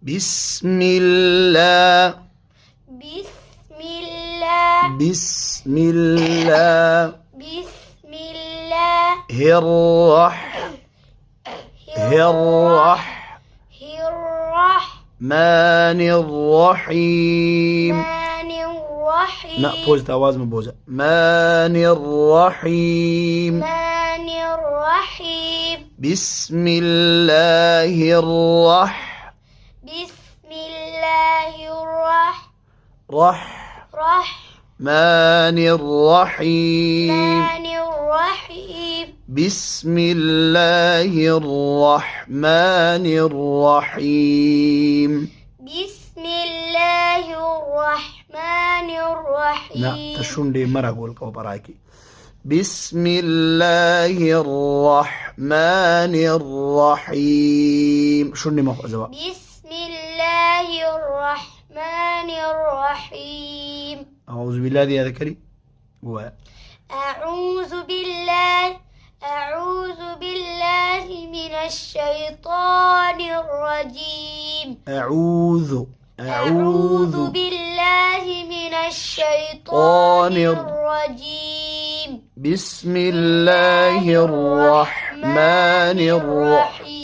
بسم الله بسم الله بسم الله بسم الله الرحمن الرحيم الرحمن الرحيم لا بوزة آواز مبوزة مان الرحيم الرحمن الرحيم بسم الله بسم الله الرحمن الرحيم الرحيم بسم الله الرحمن الرحيم بسم الله الرحمن الرحيم لا تشون دي مرة أقول براكي بسم الله الرحمن الرحيم شو مخزوة بسم الله الرحمن الرحيم أعوذ بالله يا ذكري أعوذ بالله من الشيطان الرجيم أعوذ بالله من الشيطان الرجيم بسم الله الرحمن الرحيم